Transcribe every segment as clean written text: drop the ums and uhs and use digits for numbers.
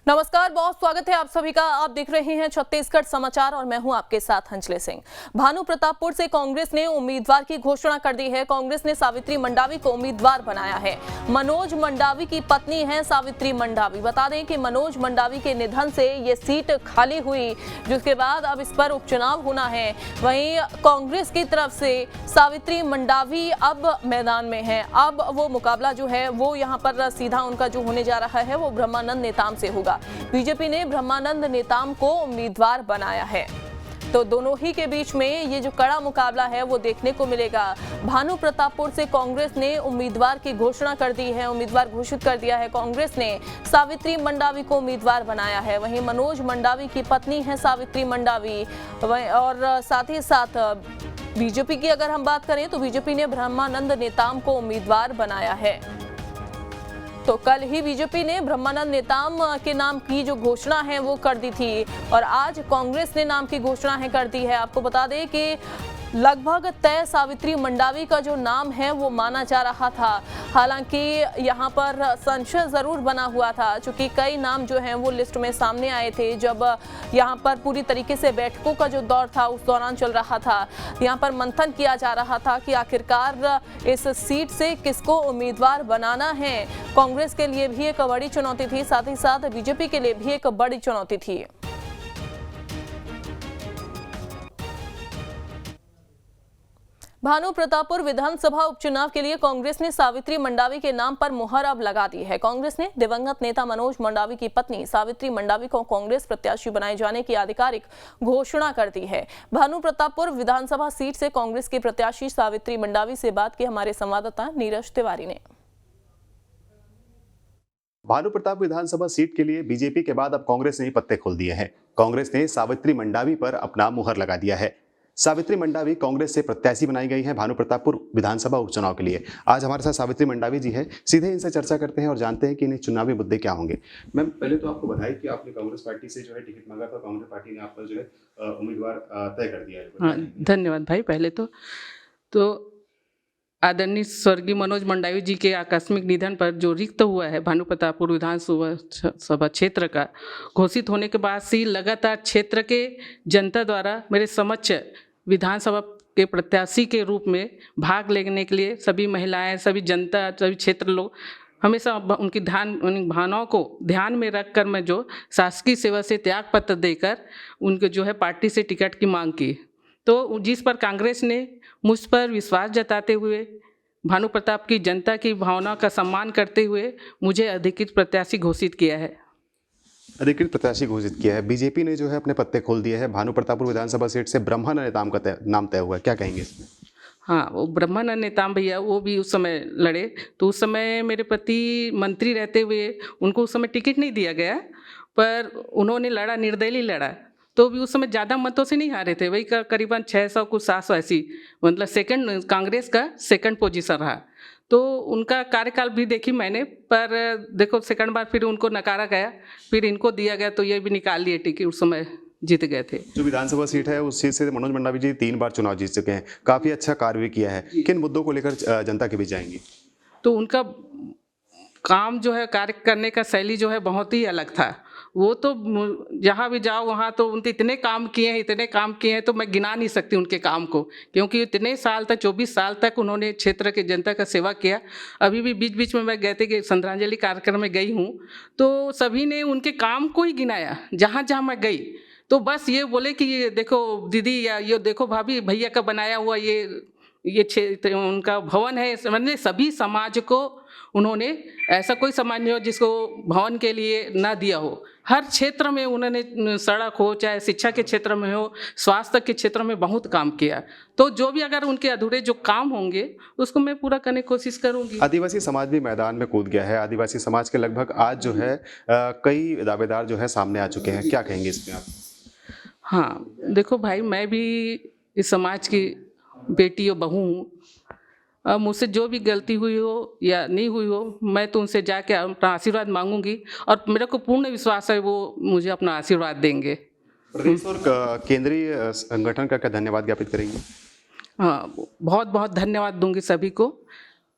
नमस्कार, बहुत स्वागत है आप सभी का। आप देख रहे हैं छत्तीसगढ़ समाचार और मैं हूं आपके साथ अंजलि सिंह। भानु प्रतापपुर से कांग्रेस ने उम्मीदवार की घोषणा कर दी है। कांग्रेस ने सावित्री मंडावी को उम्मीदवार बनाया है। मनोज मंडावी की पत्नी है सावित्री मंडावी। बता दें कि मनोज मंडावी के निधन से ये सीट खाली हुई, जिसके बाद अब इस पर उपचुनाव होना है। वहीं कांग्रेस की तरफ से सावित्री मंडावी अब मैदान में है। अब वो मुकाबला जो है वो यहाँ पर सीधा उनका जो होने जा रहा है वो ब्रह्मानंद नेताम से होगा। बीजेपी ने ब्रह्मानंद नेताम को उम्मीदवार बनाया है, तो दोनों ही के बीच में ये जो कड़ा मुकाबला है वो देखने को मिलेगा। भानु प्रतापपुर से कांग्रेस ने उम्मीदवार की घोषणा कर दी है, उम्मीदवार घोषित कर दिया है। कांग्रेस ने सावित्री मंडावी को उम्मीदवार बनाया है। वहीं मनोज मंडावी की पत्नी है सावित्री मंडावी, और साथ ही साथ बीजेपी की अगर हम बात करें तो बीजेपी ने ब्रह्मानंद नेताम को उम्मीदवार बनाया है। तो कल ही बीजेपी ने ब्रह्मानंद नेताम के नाम की जो घोषणा है वो कर दी थी और आज कांग्रेस ने नाम की घोषणा है कर दी है। आपको बता दें कि लगभग तय सावित्री मंडावी का जो नाम है वो माना जा रहा था। हालांकि यहाँ पर संशय जरूर बना हुआ था, क्योंकि कई नाम जो हैं वो लिस्ट में सामने आए थे। जब यहाँ पर पूरी तरीके से बैठकों का जो दौर था उस दौरान चल रहा था, यहाँ पर मंथन किया जा रहा था कि आखिरकार इस सीट से किसको उम्मीदवार बनाना है। कांग्रेस के लिए भी एक बड़ी चुनौती थी, साथ ही साथ बीजेपी के लिए भी एक बड़ी चुनौती थी। भानु प्रतापपुर विधानसभा उपचुनाव के लिए कांग्रेस ने सावित्री मंडावी के नाम पर मुहर अब लगा दी है। कांग्रेस ने दिवंगत नेता मनोज मंडावी की पत्नी सावित्री मंडावी को कांग्रेस प्रत्याशी बनाए जाने की आधिकारिक घोषणा कर दी है। भानु प्रतापपुर विधानसभा सीट से कांग्रेस की प्रत्याशी सावित्री मंडावी से बात की हमारे संवाददाता नीरज तिवारी ने। भानु प्रताप विधानसभा सीट के लिए बीजेपी के बाद अब कांग्रेस ने पत्ते खोल दिए हैं। कांग्रेस ने सावित्री मंडावी पर अपना मुहर लगा दिया है। सावित्री मंडावी कांग्रेस से प्रत्याशी बनाई गई है भानु प्रतापपुर विधानसभा उपचुनाव के लिए। आज हमारे साथ सावित्री मंडावी जी है, सीधे इनसे चर्चा करते हैं और जानते हैं कि इन्हें चुनावी मुद्दे क्या होंगे। मैम, पहले तो आपको बधाई कि आपने कांग्रेस पार्टी से जो है टिकट मांगा था, कांग्रेस पार्टी ने आपका जो है उम्मीदवार तय कर दिया है। हाँ, धन्यवाद भाई। पहले तो आदरणीय स्वर्गीय मनोज मंडावी जी के आकस्मिक निधन पर जो रिक्त हुआ है भानु प्रतापपुर विधानसभा क्षेत्र का, घोषित होने के बाद से लगातार क्षेत्र के जनता द्वारा मेरे समक्ष विधानसभा के प्रत्याशी के रूप में भाग लेने के लिए सभी महिलाएं, सभी जनता, सभी क्षेत्र लोग हमेशा उनकी भावनाओं को ध्यान में रखकर मैं जो शासकीय सेवा से त्याग पत्र देकर उनके जो है पार्टी से टिकट की मांग की। तो जिस पर कांग्रेस ने मुझ पर विश्वास जताते हुए भानु प्रताप की जनता की भावना का सम्मान करते हुए मुझे अधिकृत प्रत्याशी घोषित किया है। अधिकृत प्रत्याशी घोषित किया है। बीजेपी ने जो है अपने पत्ते खोल दिए हैं। भानु प्रतापपुर विधानसभा सीट से ब्रह्मानंद नेताम का नाम तय हुआ है, क्या कहेंगे इसमें? हाँ, वो ब्रह्मानंद नेताम भैया वो भी उस समय लड़े, तो उस समय मेरे पति मंत्री रहते हुए उनको उस समय टिकट नहीं दिया गया, पर उन्होंने लड़ा, निर्दलीय लड़ा, तो भी उस समय ज़्यादा मतों से नहीं हारे थे। वही करीबन 600 कुछ 700 ऐसी, मतलब सेकंड, कांग्रेस का सेकंड पोजीशन रहा। तो उनका कार्यकाल भी देखी मैंने, पर देखो सेकंड बार फिर उनको नकारा गया, फिर इनको दिया गया, तो ये भी निकाल लिए टिकट, उस समय जीत गए थे। जो विधानसभा सीट है उस सीट से मनोज मंडावी जी 3 बार चुनाव जीत चुके हैं, काफ़ी अच्छा कार्य भी किया है। किन मुद्दों को लेकर जनता के बीच जाएंगी? तो उनका काम जो है, कार्य करने का शैली जो है बहुत ही अलग था। वो तो जहाँ भी जाओ वहाँ तो उनके इतने काम किए हैं तो मैं गिना नहीं सकती उनके काम को, क्योंकि इतने साल तक 24 साल तक उन्होंने क्षेत्र के जनता का सेवा किया। अभी भी बीच बीच में मैं गए थे कि श्रद्धांजलि कार्यक्रम में गई हूँ, तो सभी ने उनके काम को ही गिनाया। जहाँ जहाँ मैं गई तो बस ये बोले कि ये देखो दीदी, या ये देखो भाभी, भैया का बनाया हुआ ये क्षेत्र उनका भवन है। मतलब सभी समाज को उन्होंने, ऐसा कोई समाज नहीं हो जिसको भवन के लिए ना दिया हो। हर क्षेत्र में उन्होंने, सड़क हो, चाहे शिक्षा के क्षेत्र में हो, स्वास्थ्य के क्षेत्र में बहुत काम किया। तो जो भी अगर उनके अधूरे जो काम होंगे उसको मैं पूरा करने की कोशिश करूंगी। आदिवासी समाज भी मैदान में कूद गया है। आदिवासी समाज के लगभग आज जो है कई दावेदार जो है सामने आ चुके हैं, क्या कहेंगे इसमें आप? हाँ, देखो भाई, मैं भी इस समाज की बेटी और बहू हूँ। अब मुझसे जो भी गलती हुई हो या नहीं हुई हो, मैं तो उनसे जाके अपना आशीर्वाद मांगूंगी और मेरे को पूर्ण विश्वास है वो मुझे अपना आशीर्वाद देंगे। प्रदेश और केंद्रीय संगठन का क्या धन्यवाद ज्ञापित करेंगे? हाँ, बहुत बहुत धन्यवाद दूंगी सभी को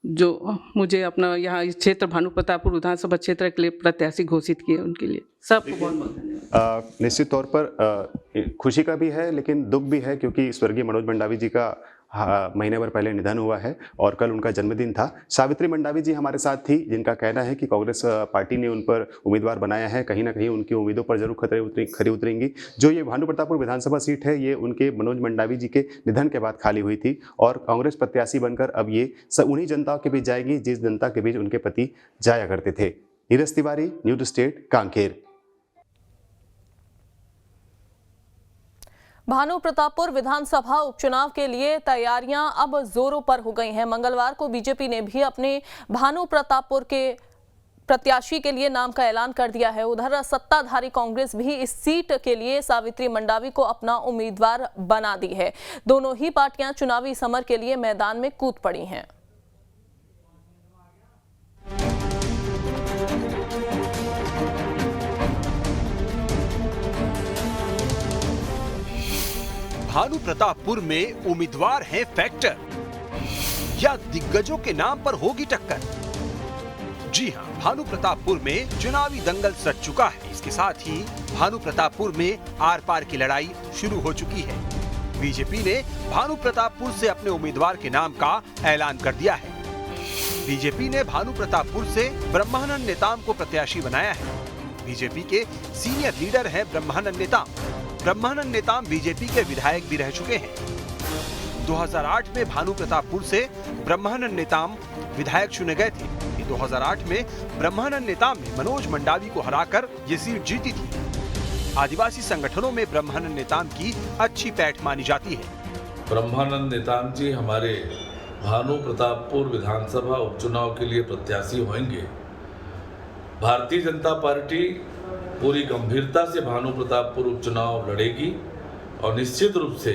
जो मुझे अपना यहाँ इस क्षेत्र भानु प्रतापपुर विधानसभा क्षेत्र के लिए प्रत्याशी घोषित किए, उनके लिए सबको बहुत बहुत धन्यवाद। निश्चित तौर पर खुशी का भी है लेकिन दुख भी है, क्योंकि स्वर्गीय मनोज मंडावी जी का महीने भर पहले निधन हुआ है और कल उनका जन्मदिन था। सावित्री मंडावी जी हमारे साथ थी, जिनका कहना है कि कांग्रेस पार्टी ने उन पर उम्मीदवार बनाया है, कहीं ना कहीं उनकी उम्मीदों पर जरूर खरी उतरेंगी। जो ये भानु प्रतापपुर विधानसभा सीट है, ये उनके मनोज मंडावी जी के निधन के बाद खाली हुई थी और कांग्रेस प्रत्याशी बनकर अब ये उन्हीं जनता के बीच जाएगी जिस जनता के बीच उनके पति जाया करते थे। Neeraj Tiwari, News State, Kanker. भानु प्रतापपुर विधानसभा उपचुनाव के लिए तैयारियां अब जोरों पर हो गई हैं। मंगलवार को बीजेपी ने भी अपने भानु प्रतापपुर के प्रत्याशी के लिए नाम का ऐलान कर दिया है। उधर सत्ताधारी कांग्रेस भी इस सीट के लिए सावित्री मंडावी को अपना उम्मीदवार बना दी है। दोनों ही पार्टियां चुनावी समर के लिए मैदान में कूद पड़ी हैं। भानु प्रतापपुर में उम्मीदवार हैं फैक्टर या दिग्गजों के नाम पर होगी टक्कर? जी हां, भानु प्रतापपुर में चुनावी दंगल सज चुका है। इसके साथ ही भानु प्रतापपुर में आर पार की लड़ाई शुरू हो चुकी है। बीजेपी ने भानु प्रतापपुर से अपने उम्मीदवार के नाम का ऐलान कर दिया है। बीजेपी ने भानु प्रतापपुर से ब्रह्मानंद नेताम को प्रत्याशी बनाया है। बीजेपी के सीनियर लीडर है ब्रह्मानंद नेताम। ब्रह्मानंद नेताम बीजेपी के विधायक भी रह चुके हैं। 2008 में भानु प्रतापपुर से ब्रह्मानंद नेताम विधायक चुने गए थे। 2008 में ब्रह्मानंद नेताम ने मनोज मंडावी को हराकर ये सीट जीती थी। आदिवासी संगठनों में ब्रह्मानंद नेताम की अच्छी पैठ मानी जाती है। ब्रह्मानंद नेताम जी हमारे भानु प्रतापपुर विधानसभा उपचुनाव के लिए प्रत्याशी होंगे। भारतीय जनता पार्टी पूरी गंभीरता से भानु प्रतापपुर उपचुनाव लड़ेगी और निश्चित रूप से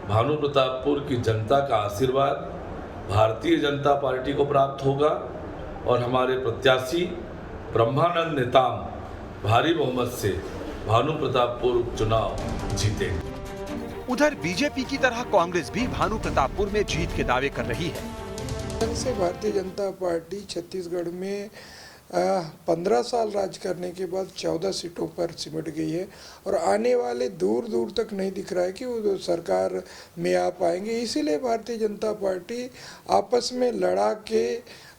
भानु प्रतापपुर की जनता का आशीर्वाद भारतीय जनता पार्टी को प्राप्त होगा और हमारे प्रत्याशी ब्रह्मानंद नेताम भारी बहुमत से भानु प्रतापपुर उपचुनाव जीतेंगे। उधर बीजेपी की तरह कांग्रेस भी भानु प्रतापपुर में जीत के दावे कर रही है। भारतीय जनता पार्टी छत्तीसगढ़ में 15 साल राज करने के बाद 14 सीटों पर सिमट गई है और आने वाले दूर दूर तक नहीं दिख रहा है कि वो सरकार में आ पाएंगे। इसीलिए भारतीय जनता पार्टी आपस में लड़ा के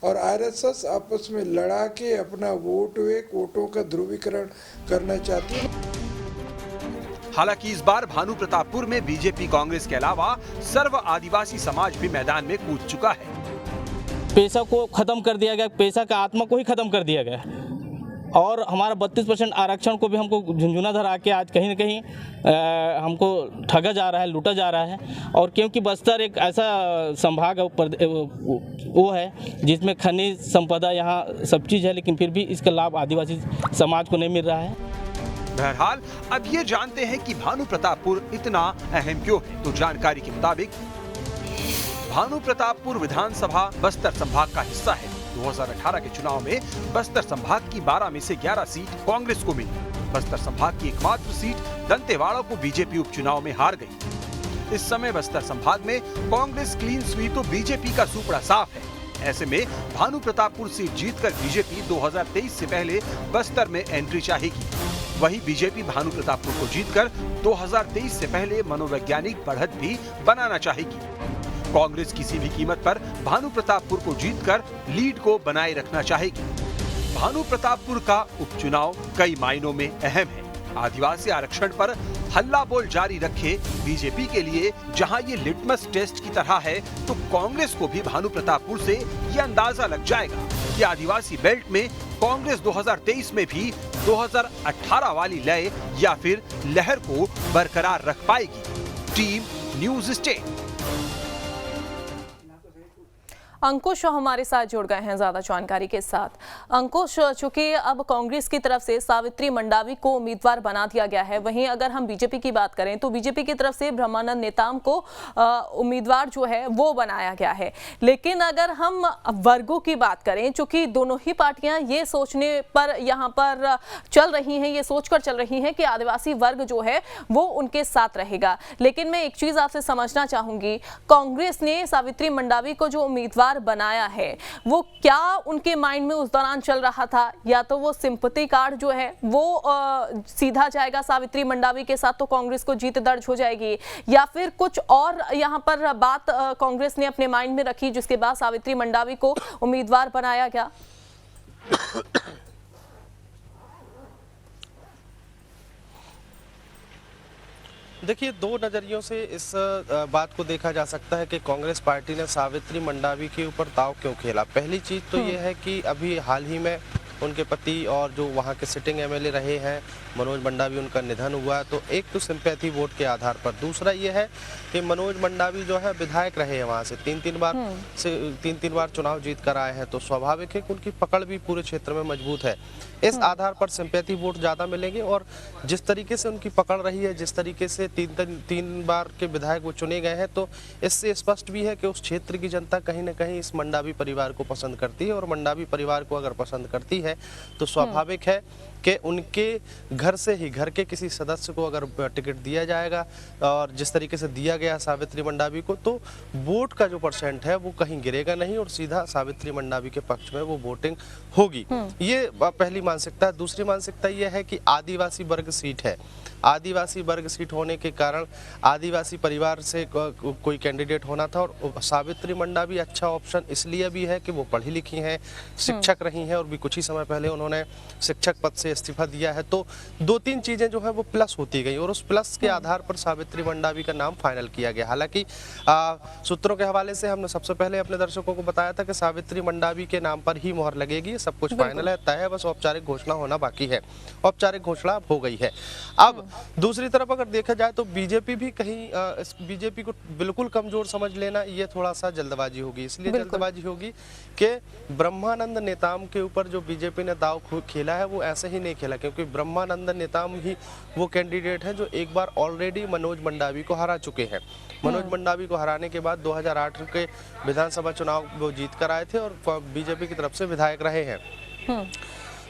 और आरएसएस आपस में लड़ा के अपना वोटों का ध्रुवीकरण करना चाहती है। हालांकि इस बार भानु प्रतापपुर में बीजेपी कांग्रेस के अलावा सर्व आदिवासी समाज भी मैदान में कूद चुका है। पेशा को खत्म कर दिया गया, पेशा का आत्मा को ही खत्म कर दिया गया और हमारा 32% आरक्षण को भी हमको झुंझुना धरा के आज कहीं न कहीं हमको ठगा जा रहा है, लूटा जा रहा है। और क्योंकि बस्तर एक ऐसा संभाग वो है जिसमें खनिज संपदा यहाँ सब चीज़ है, लेकिन फिर भी इसका लाभ आदिवासी समाज को नहीं मिल रहा है। बहरहाल अब ये जानते हैं कि भानु प्रतापपुर इतना अहम क्यों है। तो जानकारी के मुताबिक भानु प्रतापपुर विधानसभा बस्तर संभाग का हिस्सा है। 2018 के चुनाव में बस्तर संभाग की 12 में से 11 सीट कांग्रेस को मिली। बस्तर संभाग की एकमात्र सीट दंतेवाड़ा को बीजेपी उपचुनाव में हार गई। इस समय बस्तर संभाग में कांग्रेस क्लीन स्वीप तो बीजेपी का सुपड़ा साफ है। ऐसे में भानु प्रतापपुर सीट जीतकर बीजेपी 2023 से पहले बस्तर में एंट्री चाहेगी। वहीं बीजेपी भानु प्रतापपुर को जीतकर 2023 से पहले मनोवैज्ञानिक बढ़त भी बनाना चाहेगी। कांग्रेस किसी भी कीमत पर भानु प्रतापपुर को जीतकर लीड को बनाए रखना चाहेगी। भानु प्रतापपुर का उपचुनाव कई मायनों में अहम है। आदिवासी आरक्षण पर हल्ला बोल जारी रखे बीजेपी के लिए जहां ये लिटमस टेस्ट की तरह है, तो कांग्रेस को भी भानु प्रतापपुर से ये अंदाजा लग जाएगा कि आदिवासी बेल्ट में कांग्रेस 2023 में भी 2018 वाली लय या फिर लहर को बरकरार रख पाएगी। Team news state. अंकुश हमारे साथ जुड़ गए हैं ज्यादा जानकारी के साथ। अंकुश, चूंकि अब कांग्रेस की तरफ से सावित्री मंडावी को उम्मीदवार बना दिया गया है, वहीं अगर हम बीजेपी की बात करें तो बीजेपी की तरफ से ब्रह्मानंद नेताम को उम्मीदवार जो है वो बनाया गया है। लेकिन अगर हम वर्गों की बात करें, चूंकि दोनों ही पार्टियां ये सोचने पर यहाँ पर चल रही हैं, ये सोचकर चल रही हैं कि आदिवासी वर्ग जो है वो उनके साथ रहेगा। लेकिन मैं एक चीज आपसे समझना चाहूंगी, कांग्रेस ने सावित्री मंडावी को जो उम्मीदवार उम्मीदवार बनाया है, वो क्या उनके माइंड में उस दौरान चल रहा था? या तो वो सिंपैथी कार्ड जो है वो सीधा जाएगा सावित्री मंडावी के साथ तो कांग्रेस को जीत दर्ज हो जाएगी, या फिर कुछ और यहाँ पर बात कांग्रेस ने अपने माइंड में रखी जिसके बाद सावित्री मंडावी को उम्मीदवार बनाया गया? देखिए, दो नज़रियों से इस बात को देखा जा सकता है कि कांग्रेस पार्टी ने सावित्री मंडावी के ऊपर दांव क्यों खेला। पहली चीज़ तो ये है कि अभी हाल ही में उनके पति और जो वहाँ के सिटिंग एमएलए रहे हैं मनोज मंडावी, उनका निधन हुआ, तो एक तो सिंपैथी वोट के आधार पर। दूसरा ये है कि मनोज मंडावी जो है विधायक रहे हैं वहाँ से तीन बार चुनाव जीत कर आए हैं, तो स्वाभाविक है कि उनकी पकड़ भी पूरे क्षेत्र में मजबूत है। इस आधार पर सिंपैथी वोट ज़्यादा मिलेंगे। और जिस तरीके से उनकी पकड़ रही है, जिस तरीके से तीन बार के विधायक वो चुने गए हैं, तो इससे स्पष्ट भी है कि उस क्षेत्र की जनता कहीं ना कहीं इस मंडावी परिवार को पसंद करती है। और मंडावी परिवार को अगर पसंद करती है तो स्वाभाविक है कि उनके घर से ही, घर के किसी सदस्य को अगर टिकट दिया जाएगा और जिस तरीके से दिया गया सावित्री मंडावी को, तो वोट का जो परसेंट है वो कहीं गिरेगा नहीं और सीधा सावित्री मंडावी के पक्ष में वो वोटिंग होगी। ये पहली मानसिकता। दूसरी मानसिकता ये है कि आदिवासी वर्ग सीट है। आदिवासी वर्ग सीट होने के कारण आदिवासी परिवार से कोई कैंडिडेट होना था। और सावित्री मंडावी अच्छा ऑप्शन इसलिए भी है कि वो पढ़ी लिखी हैं, शिक्षक रही हैं और भी कुछ ही समय पहले उन्होंने शिक्षक पद से इस्तीफा दिया है। तो दो तीन चीज़ें जो है वो प्लस होती गई और उस प्लस के आधार पर सावित्री मंडावी का नाम फाइनल किया गया। हालांकि सूत्रों के हवाले से हमने सबसे पहले अपने दर्शकों को बताया था कि सावित्री मंडावी के नाम पर ही मोहर लगेगी, सब कुछ फाइनल है, तय है, बस औपचारिक घोषणा होना बाकी है। औपचारिक घोषणा हो गई है। अब दूसरी तरफ अगर देखा जाए तो बीजेपी भी कहीं बीजेपी को बिल्कुल कमजोर समझ लेना ये थोड़ा सा जल्दबाजी होगी। इसलिए जल्दबाजी होगी कि ब्रह्मानंद नेताम के ऊपर जो बीजेपी ने दाव खेला है वो ऐसे ही नहीं खेला, क्योंकि ब्रह्मानंद नेताम ही वो कैंडिडेट हैं जो एक बार ऑलरेडी मनोज मंडावी को हरा चुके हैं। मनोज मंडावी को हराने के बाद 2008 के विधानसभा चुनाव वो जीत कर आए थे और बीजेपी की तरफ से विधायक रहे हैं।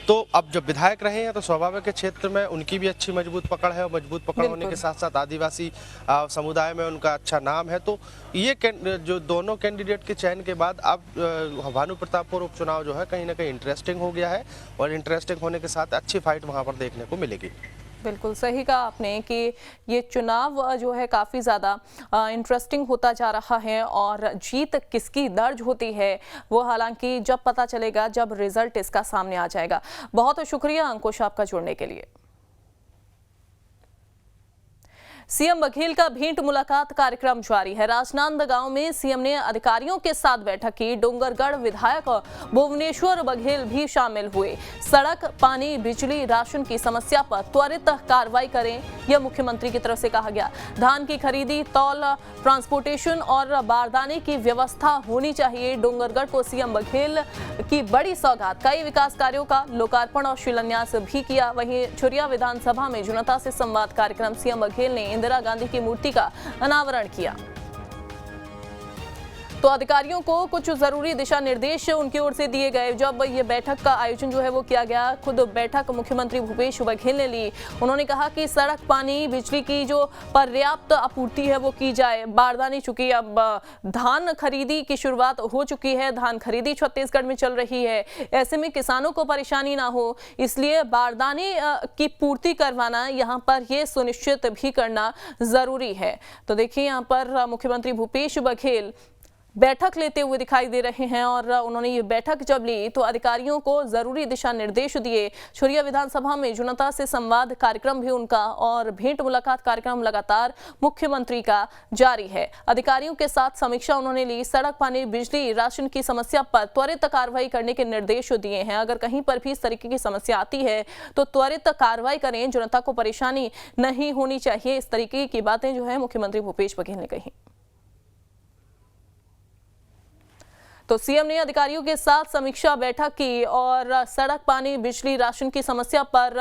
तो अब जब विधायक रहे हैं तो स्वाभाविक के क्षेत्र में उनकी भी अच्छी मजबूत पकड़ है और मजबूत पकड़ होने के साथ साथ आदिवासी समुदाय में उनका अच्छा नाम है। तो ये जो दोनों कैंडिडेट के चयन के बाद अब भानु प्रतापपुर उपचुनाव जो है कहीं ना कहीं इंटरेस्टिंग हो गया है और इंटरेस्टिंग होने के साथ अच्छी फाइट वहाँ पर देखने को मिलेगी। बिल्कुल सही कहा आपने कि ये चुनाव जो है काफ़ी ज़्यादा इंटरेस्टिंग होता जा रहा है और जीत किसकी दर्ज होती है वो हालांकि जब पता चलेगा, जब रिजल्ट इसका सामने आ जाएगा। बहुत शुक्रिया अंकुश आपका जुड़ने के लिए। सीएम बघेल का भेंट मुलाकात कार्यक्रम जारी है। राजनांदगांव में सीएम ने अधिकारियों के साथ बैठक की। डोंगरगढ़ विधायक भुवनेश्वर बघेल भी शामिल हुए। सड़क, पानी, बिजली, राशन की समस्या पर त्वरित कार्रवाई करें, यह मुख्यमंत्री की तरफ से कहा गया। धान की खरीदी, तौल, ट्रांसपोर्टेशन और बारदाने की व्यवस्था होनी चाहिए। डोंगरगढ़ को सीएम बघेल की बड़ी सौगात। कई विकास कार्यों का लोकार्पण और शिलान्यास भी किया। वहीं छुरिया विधानसभा में जनता से संवाद कार्यक्रम सीएम बघेल ने इंदिरा गांधी की मूर्ति का अनावरण किया। तो अधिकारियों को कुछ जरूरी दिशा निर्देश उनकी ओर से दिए गए। जब ये बैठक का आयोजन जो है वो किया गया, खुद बैठक मुख्यमंत्री भूपेश बघेल ने ली। उन्होंने कहा कि सड़क, पानी, बिजली की जो पर्याप्त आपूर्ति है वो की जाए। बारदाने, चूंकि अब धान खरीदी की शुरुआत हो चुकी है, धान खरीदी छत्तीसगढ़ में चल रही है, ऐसे में किसानों को परेशानी ना हो, इसलिए बारदाने की पूर्ति करवाना यहाँ पर ये सुनिश्चित भी करना जरूरी है। तो देखिए यहाँ पर मुख्यमंत्री भूपेश बघेल बैठक लेते हुए दिखाई दे रहे हैं और उन्होंने ये बैठक जब ली तो अधिकारियों को जरूरी दिशा निर्देश दिए। छुरिया विधानसभा में जनता से संवाद कार्यक्रम भी उनका और भेंट मुलाकात कार्यक्रम लगातार मुख्यमंत्री का जारी है। अधिकारियों के साथ समीक्षा उन्होंने ली। सड़क, पानी, बिजली, राशन की समस्या पर त्वरित कार्रवाई करने के निर्देश दिए हैं। अगर कहीं पर भी इस तरीके की समस्या आती है तो त्वरित कार्रवाई करें, जनता को परेशानी नहीं होनी चाहिए। इस तरीके की बातें जो है मुख्यमंत्री भूपेश बघेल ने कही। तो सीएम ने अधिकारियों के साथ समीक्षा बैठक की और सड़क, पानी, बिजली, राशन की समस्या पर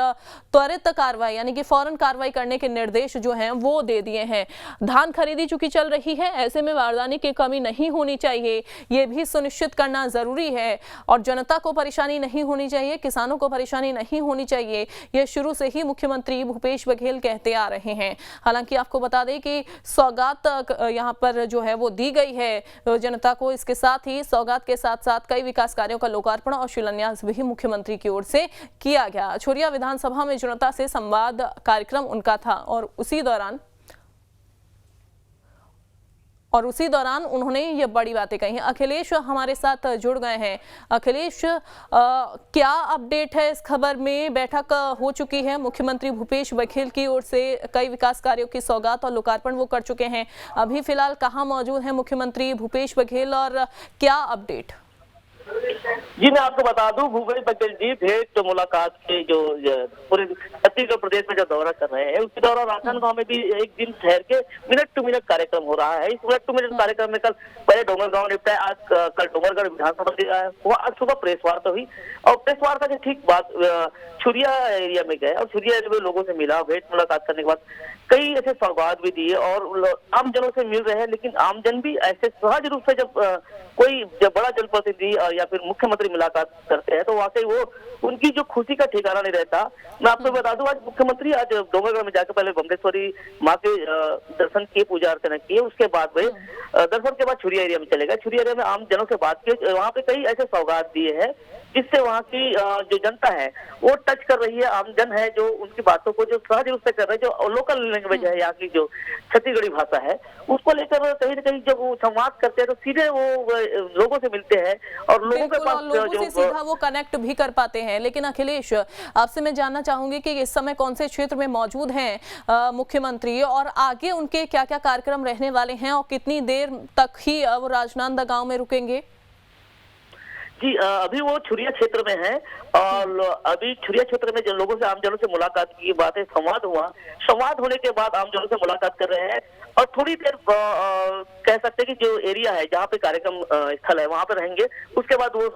त्वरित कार्रवाई यानी कि फौरन कार्रवाई करने के निर्देश जो हैं वो दे दिए हैं। धान खरीदी चूंकि चल रही है, ऐसे में बारदाने की कमी नहीं होनी चाहिए, ये भी सुनिश्चित करना जरूरी है और जनता को परेशानी नहीं होनी चाहिए, किसानों को परेशानी नहीं होनी चाहिए, ये शुरू से ही मुख्यमंत्री भूपेश बघेल कहते आ रहे हैं। हालांकि आपको बता दें कि सौगात यहाँ पर जो है वो दी गई है जनता को, इसके साथ ही सौगात के साथ साथ कई विकास कार्यों का लोकार्पण और शिलान्यास भी मुख्यमंत्री की ओर से किया गया। छुरिया विधानसभा में जनता से संवाद कार्यक्रम उनका था और उसी दौरान उन्होंने ये बड़ी बातें कही। अखिलेश हमारे साथ जुड़ गए हैं। अखिलेश, क्या अपडेट है इस खबर में? बैठक हो चुकी है, मुख्यमंत्री भूपेश बघेल की ओर से कई विकास कार्यों की सौगात और लोकार्पण वो कर चुके हैं। अभी फिलहाल कहाँ मौजूद हैं मुख्यमंत्री भूपेश बघेल और क्या अपडेट? जी मैं आपको बता दूं, भूपेश बघेल जी भेंट मुलाकात के जो पूरे छत्तीसगढ़ प्रदेश में जो दौरा कर रहे हैं, उसके दौरान राजनांदगांव में भी एक दिन ठहर के मिनट टू मिनट कार्यक्रम हो रहा है। इस मिनट टू मिनट कार्यक्रम में कल पहले डोंगरगांव निपटा, आज कल डोंगरगढ़ विधानसभा हुआ, आज सुबह प्रेस वार्ता हुई और प्रेस वार्ता के ठीक बाद छुरिया एरिया में गए और छुरिया एरिया में लोगों से मिला। भेंट मुलाकात करने के बाद कई ऐसे सौगात भी दिए और आम जनों से मिल रहे हैं, लेकिन आमजन भी ऐसे सहज रूप से जब बड़ा जनप्रतिनिधि या फिर मुख्यमंत्री मुलाकात करते हैं तो वाकई वो उनकी जो खुशी का ठिकाना नहीं रहता। मैं आपको बता दूं, आज मुख्यमंत्री आज डोंगरगढ़ में जाकर पहले बम्लेश्वरी माँ के दर्शन किए, पूजा अर्चना किए, उसके बाद वे दर्शन के बाद छुरिया एरिया में चले गए। छुरिया एरिया में आम जनों से बात की, वहाँ पे कई ऐसे सौगात दिए हैं जिससे वहाँ की जो जनता है वो टच कर रही है। आमजन है जो उनकी बातों को जो सहज रूप से कर रहे हैं, जो लोकल लैंग्वेज है यहाँ की जो छत्तीसगढ़ी भाषा है, उसको लेकर कहीं न कहीं जब वो संवाद करते हैं तो सीधे वो लोगों से मिलते हैं और लोगों के पास लोगों से सीधा वो कनेक्ट भी कर पाते हैं। लेकिन अखिलेश, आपसे मैं जानना चाहूंगी कि इस समय कौन से क्षेत्र में मौजूद हैं मुख्यमंत्री और आगे उनके क्या क्या कार्यक्रम रहने वाले हैं और कितनी देर तक ही वो राजनांदगांव में रुकेंगे? जी अभी वो छुरिया क्षेत्र में है और अभी छुरिया क्षेत्र में जिन लोगों से आमजनों से मुलाकात की बातें संवाद हुआ, संवाद होने के बाद आमजनों से मुलाकात कर रहे हैं और थोड़ी देर कह सकते हैं कि जो एरिया है जहाँ पे कार्यक्रम स्थल है वहां पे रहेंगे। उसके बाद वो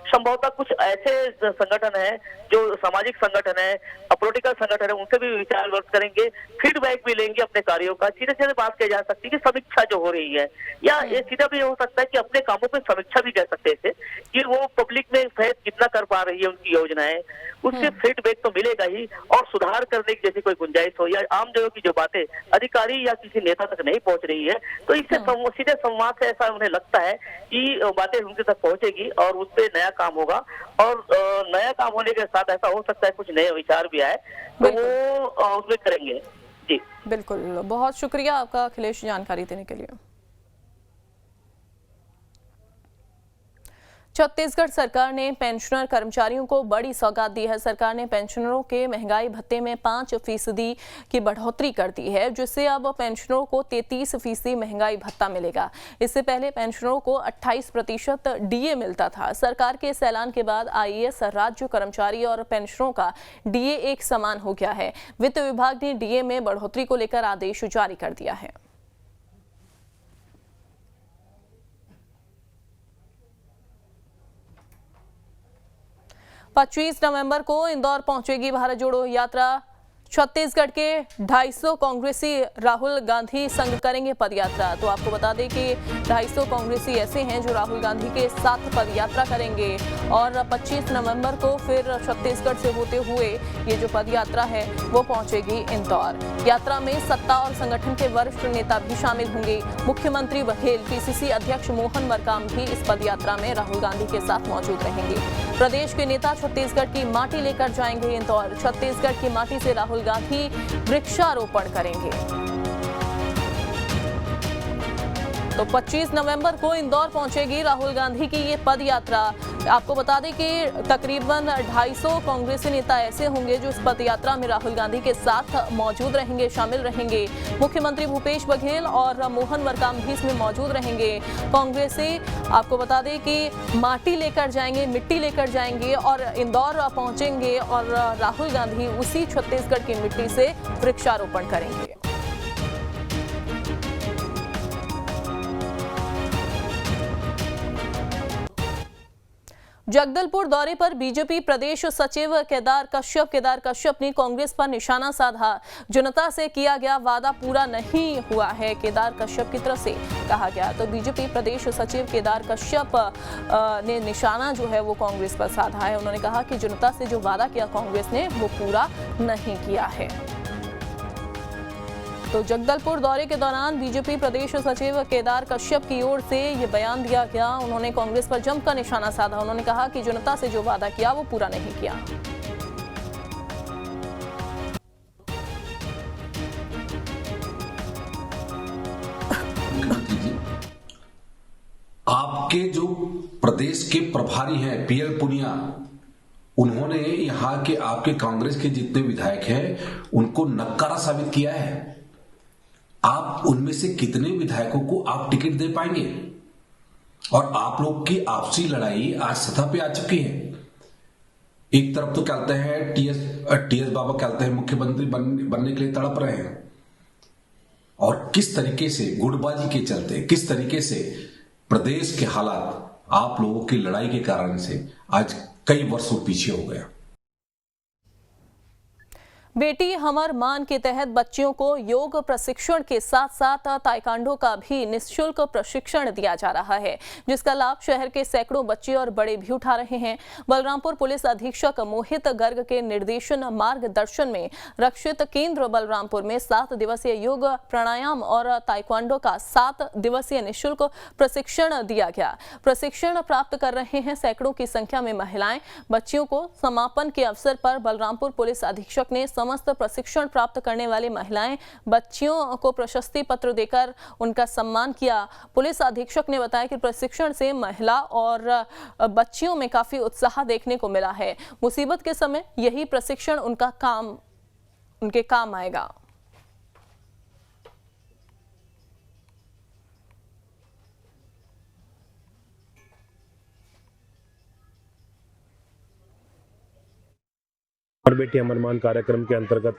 संभवतः कुछ ऐसे संगठन है जो सामाजिक संगठन है, पॉलिटिकल संगठन है, उनसे भी विचार वर्ग करेंगे, फीडबैक भी लेंगे अपने कार्यों का। सीधे सीधे बात की जा सकती है कि समीक्षा जो हो रही है, या ये सीधा भी हो सकता है कि अपने कामों पर समीक्षा भी कह सकते हैं कि वो पब्लिक में फैस कितना कर पा रही है उनकी योजनाएं, उससे फीडबैक तो मिलेगा ही और सुधार करने की जैसी कोई गुंजाइश हो या आम जनों की जो बातें अधिकारी या किसी नेता तक नहीं पहुंच रही है तो इससे सीधे संवाद से ऐसा उन्हें लगता है कि बातें उनके तक पहुंचेगी और उस पर नया काम होगा। और नया काम होने के साथ ऐसा हो सकता है कुछ नए विचार भी आए तो वो उसमें करेंगे। जी बिल्कुल, बहुत शुक्रिया आपका अखिलेश जानकारी देने के लिए। छत्तीसगढ़ सरकार ने पेंशनर कर्मचारियों को बड़ी सौगात दी है। सरकार ने पेंशनरों के महंगाई भत्ते में 5% की बढ़ोतरी कर दी है, जिससे अब पेंशनरों को 33% महंगाई भत्ता मिलेगा। इससे पहले पेंशनरों को 28% डीए मिलता था। सरकार के इस ऐलान के बाद आईएएस, राज्य कर्मचारी और पेंशनरों का डीए एक समान हो गया है। वित्त विभाग ने डीए में बढ़ोतरी को लेकर आदेश जारी कर दिया है। 25 नवंबर को इंदौर पहुंचेगी भारत जोड़ो यात्रा। छत्तीसगढ़ के 250 कांग्रेसी राहुल गांधी संग करेंगे पदयात्रा। तो आपको बता दें कि 250 कांग्रेसी ऐसे हैं जो राहुल गांधी के साथ पदयात्रा करेंगे और 25 नवंबर को फिर छत्तीसगढ़ से होते हुए ये जो पदयात्रा है वो पहुंचेगी इंदौर। यात्रा में सत्ता और संगठन के वरिष्ठ नेता भी शामिल होंगे। मुख्यमंत्री बघेल, पीसीसी अध्यक्ष मोहन मरकाम भी इस पदयात्रा में राहुल गांधी के साथ मौजूद रहेंगे। प्रदेश के नेता छत्तीसगढ़ की माटी लेकर जाएंगे इंदौर। छत्तीसगढ़ की माटी से राहुल गांधी वृक्षारोपण करेंगे। तो 25 नवंबर को इंदौर पहुंचेगी राहुल गांधी की ये पद यात्रा। आपको बता दें कि तकरीबन 250 कांग्रेसी नेता ऐसे होंगे जो इस पद यात्रा में राहुल गांधी के साथ मौजूद रहेंगे, शामिल रहेंगे। मुख्यमंत्री भूपेश बघेल और मोहन मरकाम भी इसमें मौजूद रहेंगे। कांग्रेसी आपको बता दें कि माटी लेकर जाएंगे, मिट्टी लेकर जाएंगे और इंदौर पहुंचेंगे और राहुल गांधी उसी छत्तीसगढ़ की मिट्टी से वृक्षारोपण करेंगे। जगदलपुर दौरे पर बीजेपी प्रदेश सचिव केदार कश्यप ने कांग्रेस पर निशाना साधा। जनता से किया गया वादा पूरा नहीं हुआ है, केदार कश्यप की तरफ से कहा गया। तो बीजेपी प्रदेश सचिव केदार कश्यप ने निशाना जो है वो कांग्रेस पर साधा है। उन्होंने कहा कि जनता से जो वादा किया कांग्रेस ने वो पूरा नहीं किया है। तो जगदलपुर दौरे के दौरान बीजेपी प्रदेश सचिव केदार कश्यप की ओर से ये बयान दिया गया। उन्होंने कांग्रेस पर जमकर निशाना साधा। उन्होंने कहा कि जनता से जो वादा किया वो पूरा नहीं किया। आपके जो प्रदेश के प्रभारी हैं पीएल पुनिया, उन्होंने यहाँ के आपके कांग्रेस के जितने विधायक हैं उनको नक्कारा साबित किया है। आप उनमें से कितने विधायकों को आप टिकट दे पाएंगे? और आप लोग की आपसी लड़ाई आज सतह पे आ चुकी है। एक तरफ तो कहते हैं टीएस बाबा कहते हैं मुख्यमंत्री बनने के लिए तड़प रहे हैं, और किस तरीके से गुटबाजी के चलते, किस तरीके से प्रदेश के हालात आप लोगों की लड़ाई के कारण से आज कई वर्षों पीछे हो गया। बेटी हमर मान के तहत बच्चियों को योग प्रशिक्षण के साथ साथ ताइक्वांडो का भी निःशुल्क प्रशिक्षण दिया जा रहा है, जिसका लाभ शहर के सैकड़ों बच्चे और बड़े भी उठा रहे हैं। बलरामपुर पुलिस अधीक्षक मोहित गर्ग के निर्देशन मार्गदर्शन में रक्षित केंद्र बलरामपुर में 7 दिवसीय योग प्राणायाम और ताइक्वांडो का 7 दिवसीय निःशुल्क प्रशिक्षण दिया गया। प्रशिक्षण प्राप्त कर रहे हैं सैकड़ों की संख्या में महिलाएं। बच्चियों को समापन के अवसर पर बलरामपुर पुलिस अधीक्षक ने समस्त प्रशिक्षण प्राप्त करने वाली महिलाएं बच्चियों को प्रशस्ति पत्र देकर उनका सम्मान किया। पुलिस अधीक्षक ने बताया कि प्रशिक्षण से महिला और बच्चियों में काफी उत्साह देखने को मिला है। मुसीबत के समय यही प्रशिक्षण उनके काम आएगा। और बेटी अमर मान कार्यक्रम के अंतर्गत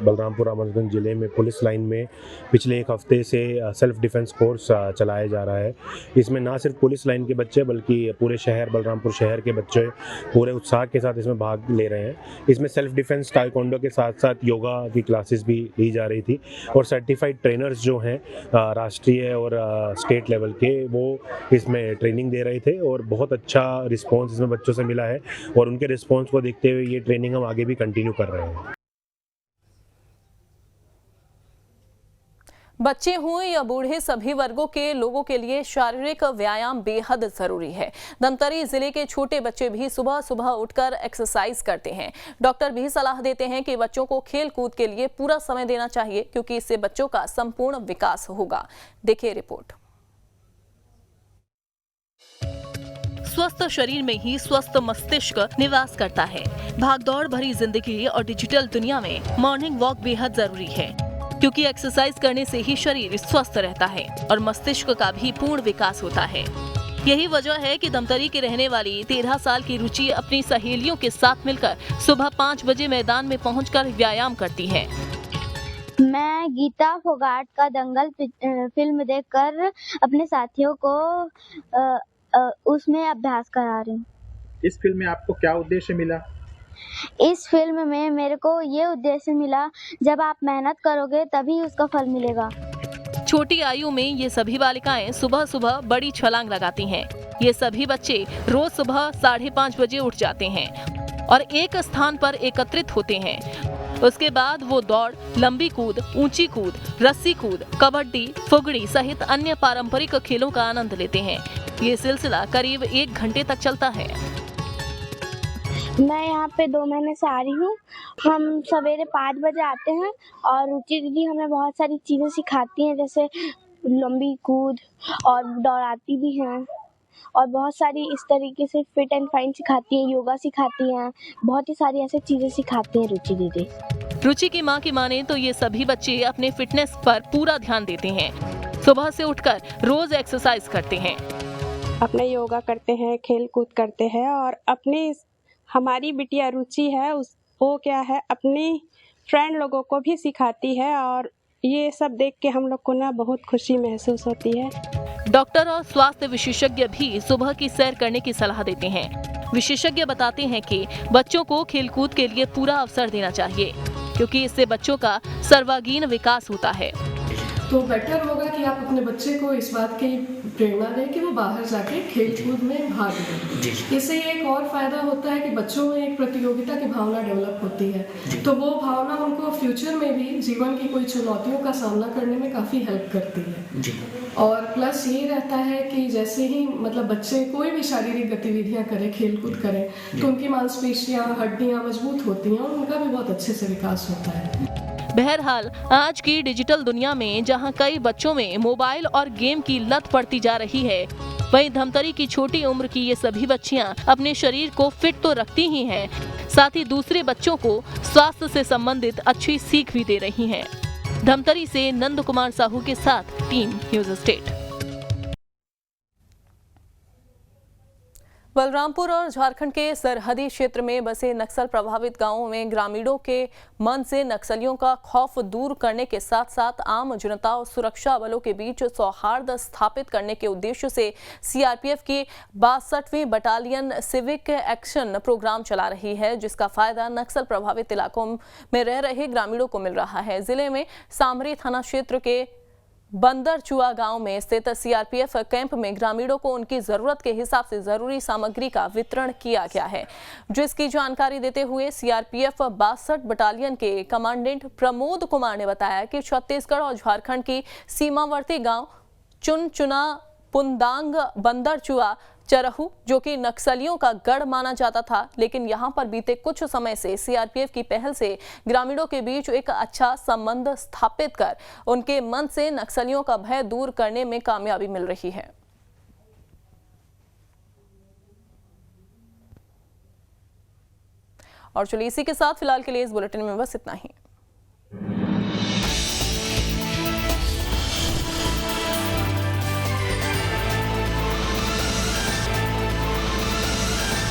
बलरामपुर रामगंज जिले में पुलिस लाइन में पिछले एक हफ्ते से सेल्फ डिफेंस कोर्स चलाया जा रहा है। इसमें ना सिर्फ पुलिस लाइन के बच्चे बल्कि पूरे शहर बलरामपुर शहर के बच्चे पूरे उत्साह के साथ इसमें भाग ले रहे हैं। इसमें सेल्फ डिफेंस ताइक्वांडो के साथ साथ योगा की क्लासेस भी ली जा रही थी, और सर्टिफाइड ट्रेनर्स जो हैं राष्ट्रीय और स्टेट लेवल के, वो इसमें ट्रेनिंग दे रहे थे और बहुत अच्छा रिस्पॉन्स इसमें बच्चों से मिला है। और उनके रिस्पॉन्स को देखते हुए ये ट्रेनिंग हम आगे भी कंटिन्यू कर रहे हैं। बच्चे हों या बूढ़े, सभी वर्गों के लोगों के लिए शारीरिक व्यायाम बेहद जरूरी है। धमतरी जिले के छोटे बच्चे भी सुबह सुबह उठकर एक्सरसाइज करते हैं। डॉक्टर भी सलाह देते हैं कि बच्चों को खेल कूद के लिए पूरा समय देना चाहिए, क्योंकि इससे बच्चों का संपूर्ण विकास होगा। देखिए रिपोर्ट। स्वस्थ शरीर में ही स्वस्थ मस्तिष्क निवास करता है। भागदौड़ भरी जिंदगी और डिजिटल दुनिया में मॉर्निंग वॉक बेहद जरूरी है, क्योंकि एक्सरसाइज करने से ही शरीर स्वस्थ रहता है और मस्तिष्क का भी पूर्ण विकास होता है। यही वजह है कि धमतरी की रहने वाली 13 साल की रुचि अपनी सहेलियों के साथ मिलकर सुबह 5 बजे मैदान में पहुंचकर व्यायाम करती है। मैं गीता फोगाट का दंगल फिल्म देखकर अपने साथियों को उसमें अभ्यास करा रही हूँ। इस फिल्म में आपको क्या उद्देश्य मिला? इस फिल्म में मेरे को ये उद्देश्य मिला, जब आप मेहनत करोगे तभी उसका फल मिलेगा। छोटी आयु में ये सभी बालिकाएं सुबह सुबह बड़ी छलांग लगाती हैं। ये सभी बच्चे रोज सुबह 5:30 बजे उठ जाते हैं और एक स्थान पर एकत्रित होते हैं। उसके बाद वो दौड़, लंबी कूद, ऊंची कूद, रस्सी कूद, कबड्डी, फुगड़ी सहित अन्य पारंपरिक खेलों का आनंद लेते हैं। ये सिलसिला करीब 1 घंटे तक चलता है। मैं यहाँ पे 2 महीने से आ रही हूँ। हम सवेरे 5 बजे आते हैं और रुचि दीदी हमें बहुत सारी चीज़ें सिखाती हैं, जैसे लंबी कूद, और दौड़ाती भी हैं, और बहुत सारी इस तरीके से फिट एंड फाइन सिखाती हैं, योगा सिखाती हैं, बहुत ही सारी ऐसी चीज़ें सिखाती हैं रुचि दीदी। रुचि की मां की माने तो ये सभी बच्चे अपने फिटनेस पर पूरा ध्यान देते हैं। सुबह से उठकर रोज एक्सरसाइज करते हैं, अपने योगा करते हैं, खेल कूद करते हैं, और अपनी हमारी बिटिया रुचि है वो क्या है अपनी फ्रेंड लोगों को भी सिखाती है, और ये सब देख के हम लोग को ना बहुत खुशी महसूस होती है। डॉक्टर और स्वास्थ्य विशेषज्ञ भी सुबह की सैर करने की सलाह देते हैं। विशेषज्ञ बताते हैं कि बच्चों को खेलकूद के लिए पूरा अवसर देना चाहिए, क्योंकि इससे बच्चों का सर्वांगीण विकास होता है। तो बेटर होगा कि आप अपने बच्चे को इस बात की प्रेरणा दें कि वो बाहर जाके खेल कूद में भाग लें। इससे एक और फायदा होता है कि बच्चों में एक प्रतियोगिता की भावना डेवलप होती है, तो वो भावना उनको फ्यूचर में भी जीवन की कोई चुनौतियों का सामना करने में काफ़ी हेल्प करती है। और प्लस ये रहता है कि जैसे ही मतलब बच्चे कोई भी शारीरिक गतिविधियां करें, खेल कूद करें, तो उनकी मांसपेशियां, हड्डियां मजबूत होती हैं और उनका भी बहुत अच्छे से विकास होता है। बहरहाल आज की डिजिटल दुनिया में जहां कई बच्चों में मोबाइल और गेम की लत पड़ती जा रही है, वहीं धमतरी की छोटी उम्र की ये सभी बच्चियां अपने शरीर को फिट तो रखती ही हैं, साथ ही दूसरे बच्चों को स्वास्थ्य से संबंधित अच्छी सीख भी दे रही हैं। धमतरी से नंद कुमार साहू के साथ टीम न्यूज स्टेट। बलरामपुर और झारखंड के सरहदी क्षेत्र में बसे नक्सल प्रभावित गांवों में ग्रामीणों के मन से नक्सलियों का खौफ दूर करने के साथ साथ आम जनता और सुरक्षा बलों के बीच सौहार्द स्थापित करने के उद्देश्य से सीआरपीएफ की 62वीं बटालियन सिविक एक्शन प्रोग्राम चला रही है, जिसका फायदा नक्सल प्रभावित इलाकों में रह रहे ग्रामीणों को मिल रहा है। जिले में सामरी थाना क्षेत्र के बंदरचुआ गांव में स्थित सीआरपीएफ कैंप में ग्रामीणों को उनकी जरूरत के हिसाब से जरूरी सामग्री का वितरण किया गया है, जिसकी जानकारी देते हुए सीआरपीएफ 62 बटालियन के कमांडेंट प्रमोद कुमार ने बताया कि छत्तीसगढ़ और झारखंड की सीमावर्ती गांव चुनचुना, पुंदांग, बंदरचुआ, चरहू जो कि नक्सलियों का गढ़ माना जाता था, लेकिन यहां पर बीते कुछ समय से सीआरपीएफ की पहल से ग्रामीणों के बीच एक अच्छा संबंध स्थापित कर उनके मन से नक्सलियों का भय दूर करने में कामयाबी मिल रही है। और चलिए इसी के साथ फिलहाल के लिए इस बुलेटिन में बस इतना ही।